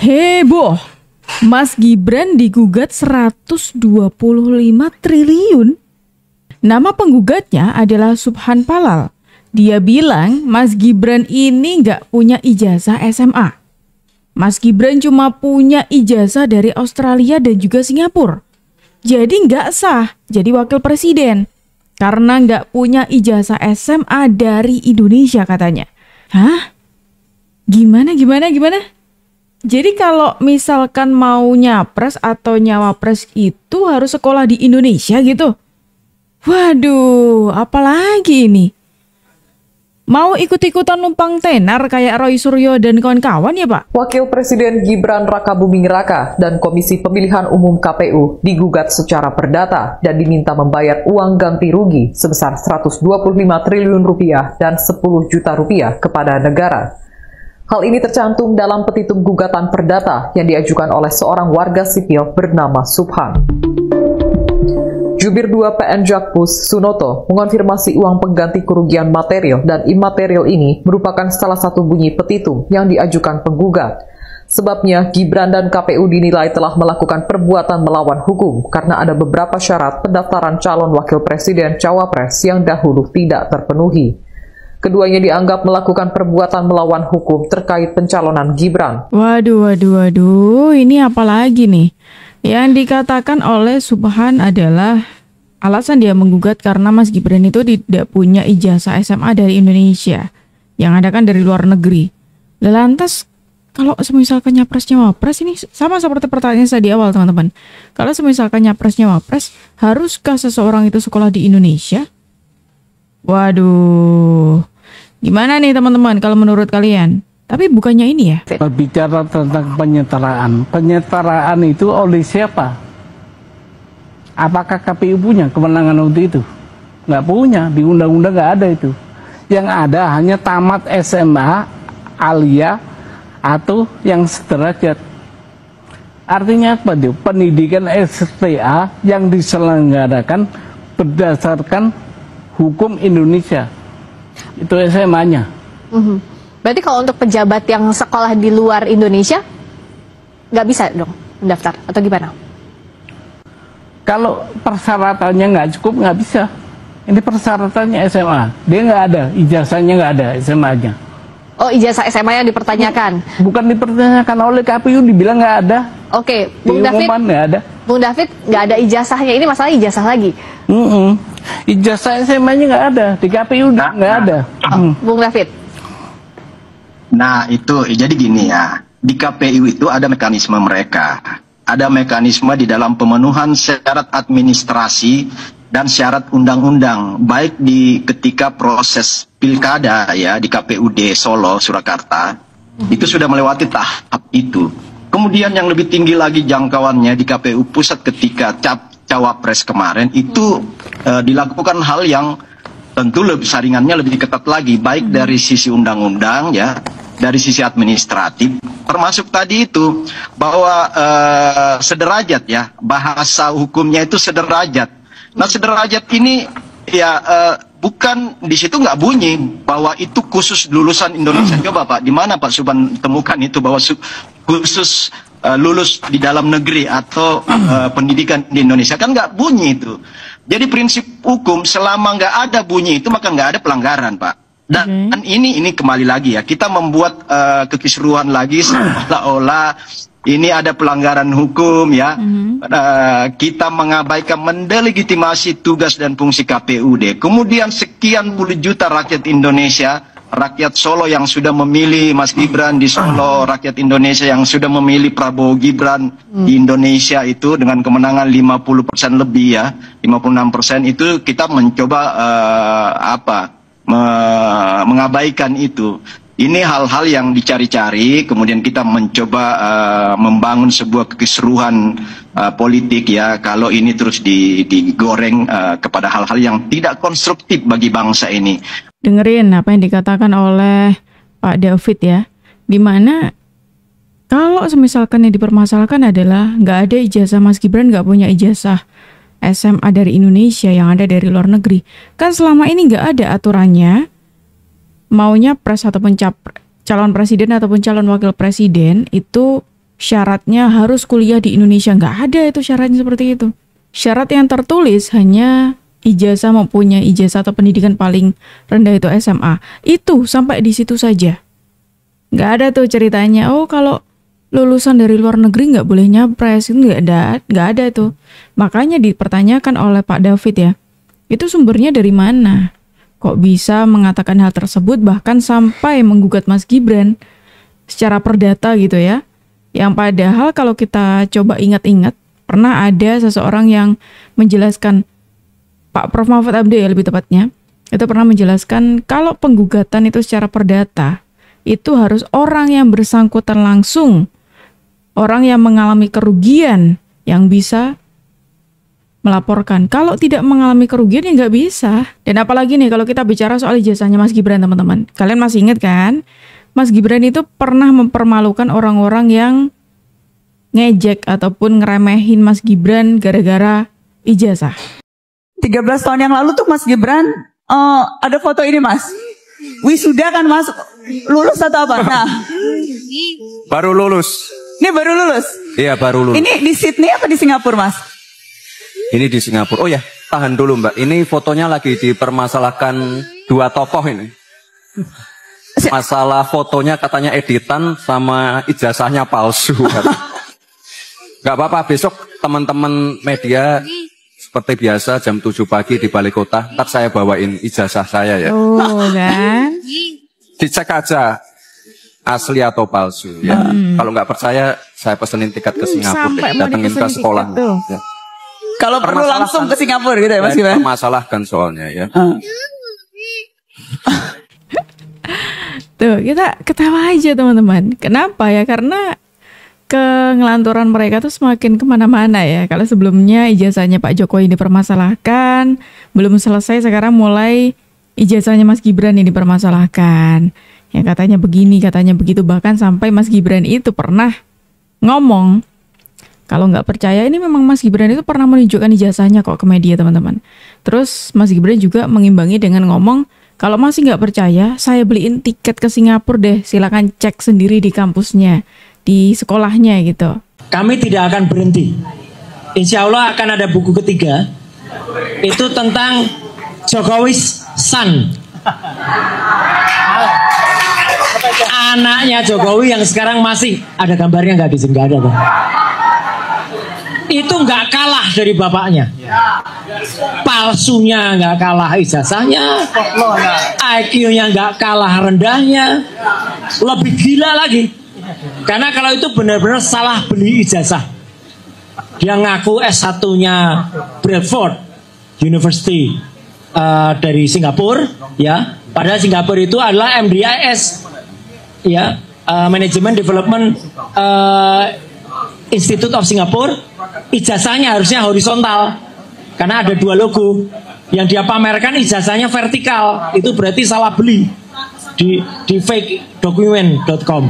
Heboh, Mas Gibran digugat 125 triliun. Nama penggugatnya adalah Subhan Palal. Dia bilang Mas Gibran ini nggak punya ijazah SMA. Mas Gibran cuma punya ijazah dari Australia dan juga Singapura. Jadi nggak sah jadi wakil presiden. Karena nggak punya ijazah SMA dari Indonesia katanya. Hah? Gimana? Jadi kalau misalkan mau nyapres atau nyawapres itu harus sekolah di Indonesia gitu? Waduh, apalagi ini? Mau ikut-ikutan numpang tenar kayak Roy Suryo dan kawan-kawan ya Pak? Wakil Presiden Gibran Rakabuming Raka dan Komisi Pemilihan Umum KPU digugat secara perdata dan diminta membayar uang ganti rugi sebesar 125 triliun rupiah dan 10 juta rupiah kepada negara. Hal ini tercantum dalam petitum gugatan perdata yang diajukan oleh seorang warga sipil bernama Subhan. Jubir 2 PN Jakpus, Sunoto, mengonfirmasi uang pengganti kerugian material dan imaterial ini merupakan salah satu bunyi petitum yang diajukan penggugat. Sebabnya, Gibran dan KPU dinilai telah melakukan perbuatan melawan hukum karena ada beberapa syarat pendaftaran calon wakil presiden cawapres yang dahulu tidak terpenuhi. Keduanya dianggap melakukan perbuatan melawan hukum terkait pencalonan Gibran. Waduh, ini apa lagi nih? Yang dikatakan oleh Subhan adalah alasan dia menggugat karena Mas Gibran itu tidak punya ijazah SMA dari Indonesia, yang ada kan dari luar negeri. Lantas kalau semisalkan nyapres nyawapres ini sama seperti pertanyaan saya di awal teman-teman. Kalau semisalkan nyapres nyawapres, haruskah seseorang itu sekolah di Indonesia? Waduh, gimana nih teman-teman kalau menurut kalian? Tapi bukannya ini ya? Berbicara tentang penyetaraan itu oleh siapa? Apakah KPU punya kewenangan untuk itu? Nggak punya, di undang-undang nggak ada itu. Yang ada hanya tamat SMA, alia, atau yang sederajat. Artinya apa tuh? Pendidikan STA yang diselenggarakan berdasarkan hukum Indonesia. Itu SMA-nya. Berarti kalau untuk pejabat yang sekolah di luar Indonesia, nggak bisa dong mendaftar atau gimana? Kalau persyaratannya nggak cukup, nggak bisa. Ini persyaratannya SMA. Dia nggak ada, ijazahnya nggak ada SMA-nya. Oh, ijazah SMA yang dipertanyakan? Bukan dipertanyakan oleh KPU, dibilang nggak ada. Oke, Bung David, nggak ada. Bung David nggak ada ijazahnya. Ini masalah ijazah lagi. Ijazah SMA-nya nggak ada, di KPU nggak ada. Bung David. Nah itu, jadi gini ya, di KPU itu ada mekanisme mereka. Ada mekanisme di dalam pemenuhan syarat administrasi dan syarat undang-undang, baik di ketika proses pilkada ya di KPUD Solo, Surakarta, itu sudah melewati tahap itu. Kemudian yang lebih tinggi lagi jangkauannya di KPU Pusat ketika cawapres kemarin, itu dilakukan hal yang tentu saringannya lebih ketat lagi, baik dari sisi undang-undang ya, dari sisi administratif, termasuk tadi itu bahwa sederajat ya, bahasa hukumnya itu sederajat. Nah sederajat ini ya bukan di situ nggak bunyi bahwa itu khusus lulusan Indonesia. Coba Pak, di mana Pak Subhan temukan itu bahwa khusus lulus di dalam negeri atau pendidikan di Indonesia, kan nggak bunyi itu. Jadi prinsip hukum selama nggak ada bunyi itu maka nggak ada pelanggaran Pak. Dan ini kembali lagi ya, kita membuat kekisruhan lagi seolah-olah ini ada pelanggaran hukum ya. Kita mengabaikan mendelegitimasi tugas dan fungsi KPUD. Kemudian sekian puluh juta rakyat Indonesia, rakyat Solo yang sudah memilih Mas Gibran di Solo, rakyat Indonesia yang sudah memilih Prabowo Gibran di Indonesia itu dengan kemenangan 50% lebih ya, 56% itu kita mencoba mengabaikan itu. Ini hal-hal yang dicari-cari, kemudian kita mencoba membangun sebuah kekisruhan politik ya, kalau ini terus digoreng kepada hal-hal yang tidak konstruktif bagi bangsa ini. Dengerin apa yang dikatakan oleh Pak David ya, dimana kalau semisalkan yang dipermasalahkan adalah nggak ada ijazah, Mas Gibran nggak punya ijazah SMA dari Indonesia, yang ada dari luar negeri. Kan selama ini nggak ada aturannya, maunya pres ataupun calon presiden ataupun calon wakil presiden itu syaratnya harus kuliah di Indonesia. Nggak ada itu syaratnya seperti itu. Syarat yang tertulis hanya ijazah, mempunyai ijazah atau pendidikan paling rendah itu SMA. Itu sampai di situ saja. Nggak ada tuh ceritanya, oh kalau lulusan dari luar negeri nggak boleh nyapres. Itu nggak ada tuh. Makanya dipertanyakan oleh Pak David ya, itu sumbernya dari mana? Kok bisa mengatakan hal tersebut, bahkan sampai menggugat Mas Gibran secara perdata gitu ya. Yang padahal kalau kita coba ingat-ingat, pernah ada seseorang yang menjelaskan, Pak Prof. Mahfud MD ya lebih tepatnya, itu pernah menjelaskan kalau penggugatan itu secara perdata, itu harus orang yang bersangkutan langsung, orang yang mengalami kerugian yang bisa melaporkan. Kalau tidak mengalami kerugian ya nggak bisa. Dan apalagi nih kalau kita bicara soal ijazahnya Mas Gibran teman-teman. Kalian masih ingat kan? Mas Gibran itu pernah mempermalukan orang-orang yang ngejek ataupun ngeremehin Mas Gibran gara-gara ijazah. 13 tahun yang lalu tuh Mas Gibran ada foto ini Mas. Wisuda kan Mas? Lulus atau apa? Nah. Baru lulus. Ini baru lulus? Iya baru lulus. Ini di Sydney apa di Singapura Mas? Ini di Singapura. Oh ya, tahan dulu Mbak. Ini fotonya lagi dipermasalahkan dua tokoh ini. Masalah fotonya katanya editan sama ijazahnya palsu. Gak apa-apa, besok teman-teman media seperti biasa jam 7 pagi di Balai Kota. Ntar saya bawain ijazah saya ya. Oh kan? Dicek aja asli atau palsu ya. Kalau nggak percaya saya pesenin tiket ke Singapura, datengin ke sekolah. Ya. Kalau perlu langsung ke Singapura gitu ya Mas Gibran? Permasalahkan soalnya ya. Tuh, kita ketawa aja teman-teman. Kenapa ya? Karena kengelanturan mereka tuh semakin kemana-mana ya. Kalau sebelumnya ijazahnya Pak Jokowi dipermasalahkan, belum selesai sekarang mulai ijazahnya Mas Gibran ini dipermasalahkan. Yang katanya begini, katanya begitu. Bahkan sampai Mas Gibran itu pernah ngomong, kalau nggak percaya ini memang Mas Gibran itu pernah menunjukkan ijazahnya kok ke media teman-teman. Terus Mas Gibran juga mengimbangi dengan ngomong, kalau masih nggak percaya, saya beliin tiket ke Singapura deh. Silakan cek sendiri di kampusnya, di sekolahnya gitu. Kami tidak akan berhenti. Insya Allah akan ada buku ketiga. Itu tentang Jokowi's son. Anaknya Jokowi yang sekarang masih ada gambarnya nggak di sini? Nggak ada Bang. Itu nggak kalah dari bapaknya. Palsunya nggak kalah ijazahnya, IQ-nya nggak kalah rendahnya, lebih gila lagi. Karena kalau itu benar-benar salah beli ijazah. Dia ngaku S1-nya Bradford University dari Singapura, ya. Padahal Singapura itu adalah MDIS, ya, Management Development Institute of Singapore. Ijazahnya harusnya horizontal karena ada dua logo. Yang dia pamerkan ijazahnya vertikal. Itu berarti salah beli di fakedocument.com.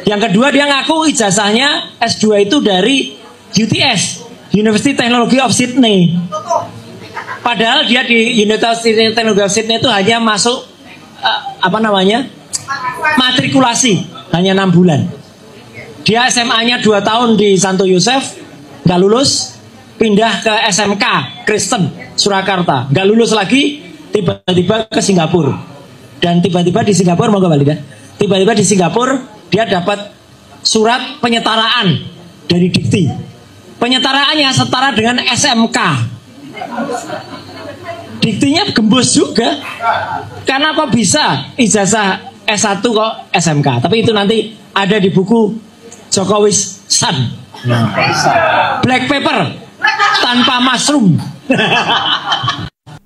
Yang kedua dia ngaku ijazahnya S2 itu dari UTS, University Technology of Sydney. Padahal dia di University Technology of Sydney itu hanya masuk matrikulasi hanya 6 bulan. Dia SMA-nya 2 tahun di Santo Yosef, nggak lulus, pindah ke SMK Kristen Surakarta, nggak lulus lagi, tiba-tiba ke Singapura. Dan tiba-tiba di Singapura, mau kembali kan? Tiba-tiba di Singapura dia dapat surat penyetaraan dari Dikti. Penyetaraannya setara dengan SMK. Diktinya gembus juga. Karena kok bisa ijazah S1 kok SMK. Tapi itu nanti ada di buku Jokowi's son. Black paper tanpa mushroom.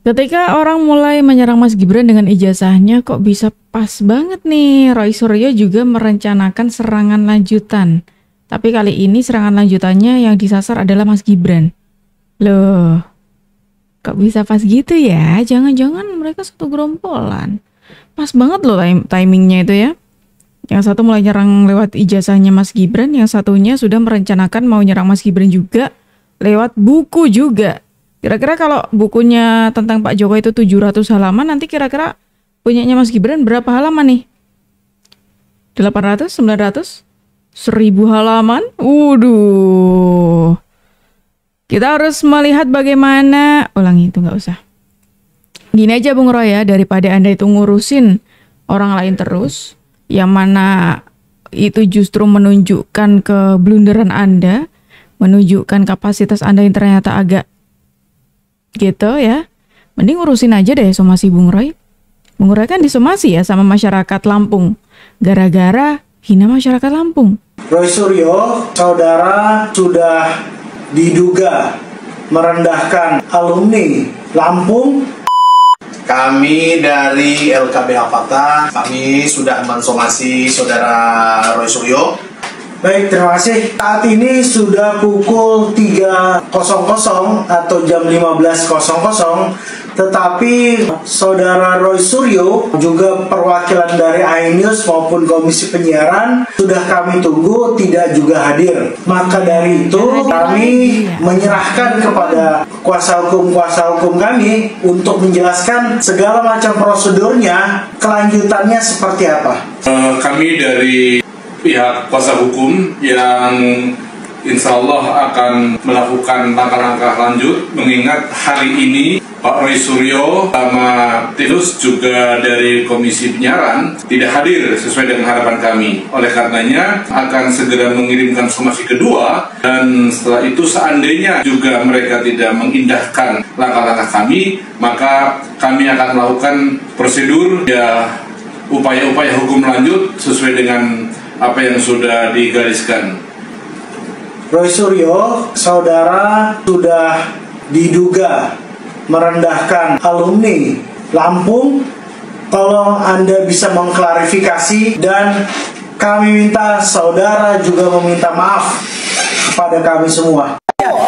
Ketika orang mulai menyerang Mas Gibran dengan ijazahnya, kok bisa pas banget nih. Roy Suryo juga merencanakan serangan lanjutan. Tapi kali ini serangan lanjutannya yang disasar adalah Mas Gibran. Loh, kok bisa pas gitu ya? Jangan-jangan mereka satu gerombolan. Pas banget loh timingnya itu ya. Yang satu mulai nyerang lewat ijazahnya Mas Gibran, yang satunya sudah merencanakan mau nyerang Mas Gibran juga lewat buku juga. Kira-kira kalau bukunya tentang Pak Jokowi itu 700 halaman, nanti kira-kira punyanya Mas Gibran berapa halaman nih? 800? 900? 1000 halaman. Waduh. Kita harus melihat bagaimana, ulangi itu nggak usah. Gini aja Bung Roy ya, daripada Anda itu ngurusin orang lain terus, yang mana itu justru menunjukkan keblunderan Anda, menunjukkan kapasitas Anda yang ternyata agak gitu ya. Mending urusin aja deh somasi Bung Roy. Bung Roy kan disomasi ya sama masyarakat Lampung, gara-gara hina masyarakat Lampung. Roy Suryo, saudara sudah diduga merendahkan alumni Lampung. Kami dari LKBH Fakta, kami sudah mensomasi saudara Roy Suryo. Baik, terima kasih. Saat ini sudah pukul 3.00 atau jam 15.00, tetapi saudara Roy Suryo juga perwakilan dari iNews maupun Komisi Penyiaran sudah kami tunggu tidak juga hadir. Maka dari itu kami menyerahkan kepada kuasa hukum kami untuk menjelaskan segala macam prosedurnya, kelanjutannya seperti apa. Kami dari pihak kuasa hukum yang insya Allah akan melakukan langkah-langkah lanjut, mengingat hari ini Pak Roy Suryo sama Tinus juga dari Komisi Penyiaran tidak hadir sesuai dengan harapan kami. Oleh karenanya akan segera mengirimkan somasi kedua, dan setelah itu seandainya juga mereka tidak mengindahkan langkah-langkah kami, maka kami akan melakukan prosedur ya, upaya-upaya hukum lanjut sesuai dengan apa yang sudah digariskan. Roy Suryo, saudara sudah diduga merendahkan alumni Lampung. Tolong Anda bisa mengklarifikasi, dan kami minta saudara juga meminta maaf kepada kami semua.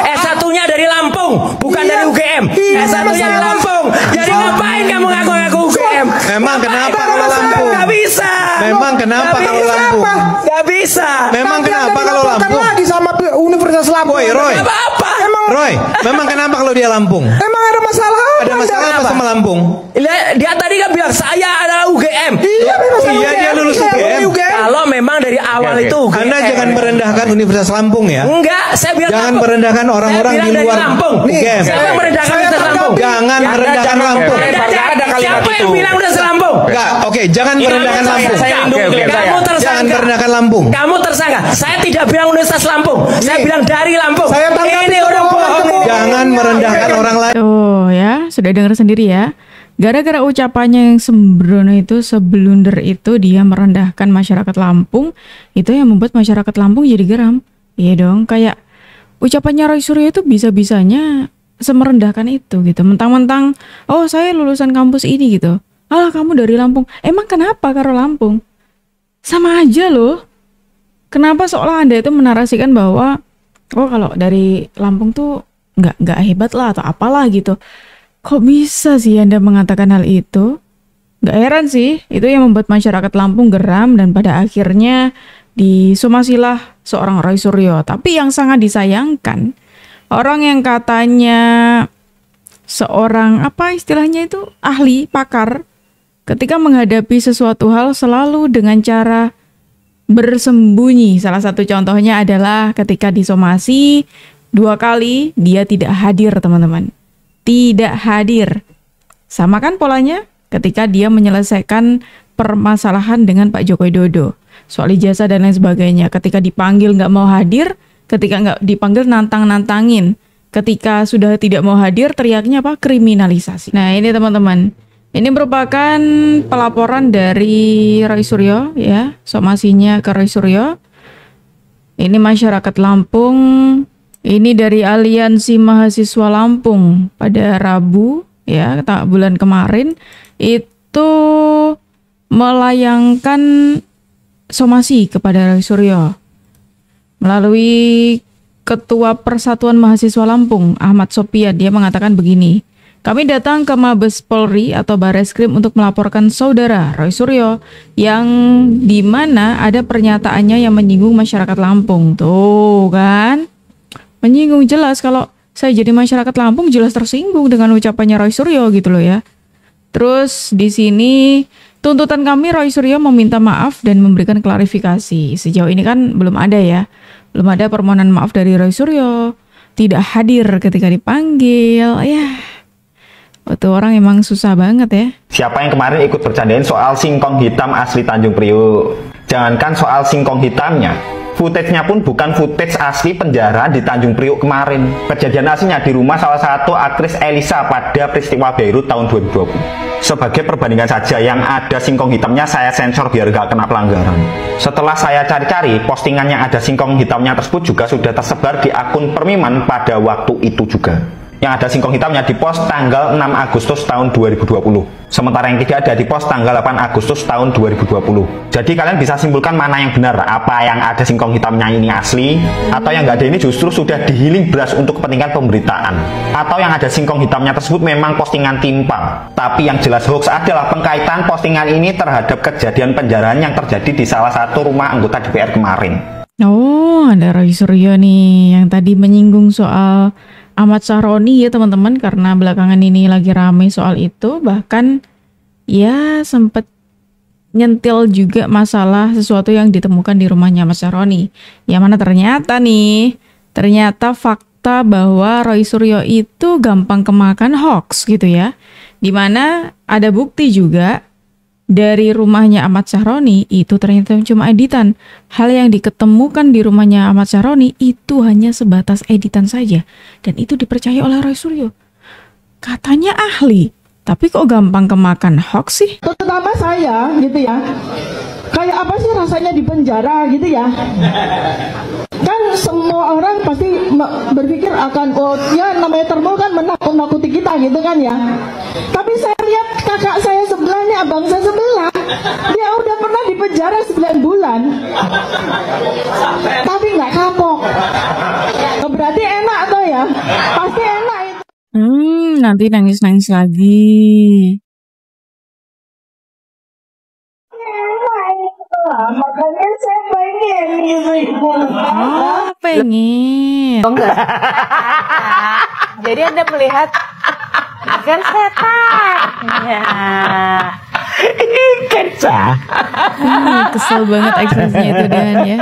S1-nya dari Lampung, bukan dari UGM. S1-nya dari Lampung. Jadi ngapain kamu ngaku-ngaku UGM? Memang kenapa kalau Lampung? Gak bisa. Memang kenapa kalau Lampung? Gak bisa. Memang kenapa kalau Lampung? Lagi sama Universitas Lampung. Woi, Roy. Apa-apa. Roy, memang kenapa kalau dia Lampung? Emang ada masalah apa? Ada masalah apa sama Lampung? Dia tadi kan bilang saya adalah UGM. Iya, dia lulus UGM. Kalau memang dari awal itu UGM. Anda jangan merendahkan Universitas Lampung ya. Enggak, saya bilang jangan Lampung. merendahkan orang-orang di luar Lampung. UGM. Siapa yang merendahkan Universitas Lampung? Jangan merendahkan Lampung. Siapa yang bilang Universitas Lampung? Enggak, oke, jangan merendahkan Lampung. Kamu tersangka. Jangan merendahkan Lampung. Kamu tersangka. Saya tidak bilang Universitas Lampung. Saya bilang dari Lampung. Ini orang bohong. Jangan merendahkan orang lain. Oh ya, sudah dengar sendiri ya. Gara-gara ucapannya yang sembrono itu, seblunder itu, dia merendahkan masyarakat Lampung. Itu yang membuat masyarakat Lampung jadi geram. Iya dong, kayak ucapannya Roy Suryo itu bisa-bisanya semerendahkan itu gitu. Mentang-mentang, oh saya lulusan kampus ini gitu. Alah kamu dari Lampung. Emang kenapa karo Lampung? Sama aja loh. Kenapa seolah Anda itu menarasikan bahwa oh kalau dari Lampung tuh nggak hebat lah atau apalah gitu. Kok bisa sih Anda mengatakan hal itu? Nggak heran sih, itu yang membuat masyarakat Lampung geram dan pada akhirnya disomasilah seorang Roy Suryo. Tapi yang sangat disayangkan, orang yang katanya seorang apa istilahnya itu ahli, pakar, ketika menghadapi sesuatu hal selalu dengan cara bersembunyi. Salah satu contohnya adalah ketika disomasi 2 kali dia tidak hadir, teman-teman. Tidak hadir. Sama kan polanya ketika dia menyelesaikan permasalahan dengan Pak Joko Widodo soal ijazah dan lain sebagainya. Ketika dipanggil nggak mau hadir, ketika nggak dipanggil nantang-nantangin, ketika sudah tidak mau hadir teriaknya apa? Kriminalisasi. Nah ini teman-teman, ini merupakan pelaporan dari Roy Suryo ya, somasinya ke Roy Suryo. Ini masyarakat Lampung. Ini dari Aliansi Mahasiswa Lampung pada Rabu ya, bulan kemarin itu melayangkan somasi kepada Roy Suryo melalui Ketua Persatuan Mahasiswa Lampung Ahmad Sopian. Dia mengatakan begini, kami datang ke Mabes Polri atau Bareskrim untuk melaporkan saudara Roy Suryo yang dimana ada pernyataannya yang menyinggung masyarakat Lampung. Tuh kan, menyinggung jelas. Kalau saya jadi masyarakat Lampung jelas tersinggung dengan ucapannya Roy Suryo gitu loh ya. Terus di sini Tuntutan kami, Roy Suryo meminta maaf dan memberikan klarifikasi. Sejauh ini kan belum ada ya. Belum ada permohonan maaf dari Roy Suryo. Tidak hadir ketika dipanggil. Ya, itu orang emang susah banget ya. Siapa yang kemarin ikut bercandain soal singkong hitam asli Tanjung Priok? Jangankan soal singkong hitamnya, footage-nya pun bukan footage asli penjara di Tanjung Priok kemarin. Kejadian aslinya di rumah salah satu aktris Elisa pada peristiwa Beirut tahun 2020. Sebagai perbandingan saja, yang ada singkong hitamnya saya sensor biar gak kena pelanggaran. Setelah saya cari-cari, postingan yang ada singkong hitamnya tersebut juga sudah tersebar di akun Permiman pada waktu itu juga. Yang ada singkong hitamnya di post tanggal 6 Agustus tahun 2020. Sementara yang tidak ada di post tanggal 8 Agustus tahun 2020. Jadi kalian bisa simpulkan mana yang benar. Apa yang ada singkong hitamnya ini asli, atau yang nggak ada ini justru sudah dihealing beras untuk kepentingan pemberitaan. Atau yang ada singkong hitamnya tersebut memang postingan timpang. Tapi yang jelas hoax adalah pengkaitan postingan ini terhadap kejadian penjarahan yang terjadi di salah satu rumah anggota DPR kemarin. Oh, ada Roy Suryo nih yang tadi menyinggung soal Ahmad Syaroni ya teman-teman, karena belakangan ini lagi rame soal itu, bahkan ya sempet nyentil juga masalah sesuatu yang ditemukan di rumahnya Ahmad Syaroni, yang mana ternyata fakta bahwa Roy Suryo itu gampang kemakan hoax gitu ya, dimana ada bukti juga dari rumahnya Ahmad Syaroni itu ternyata cuma editan. Hal yang diketemukan di rumahnya Ahmad Syaroni itu hanya sebatas editan saja. Dan itu dipercaya oleh Roy Suryo. Katanya ahli, tapi kok gampang kemakan hoax sih? Terutama saya gitu ya. Kayak apa sih rasanya di penjara gitu ya. Kan semua orang pasti berpikir akan, oh ya namanya termo kan menakut-nakuti kita gitu kan ya. Tapi saya lihat kakak saya sebelahnya, abang saya sebelah, dia udah pernah di penjara 9 bulan. Tapi nggak kapok. Berarti enak tuh ya. Pasti enak itu. Nanti nangis-nangis lagi. Makanya saya pengen gitu. Pengen. Enggak. Jadi Anda melihat ikan setan. Ya. Kesel banget ekspresinya itu Dan ya.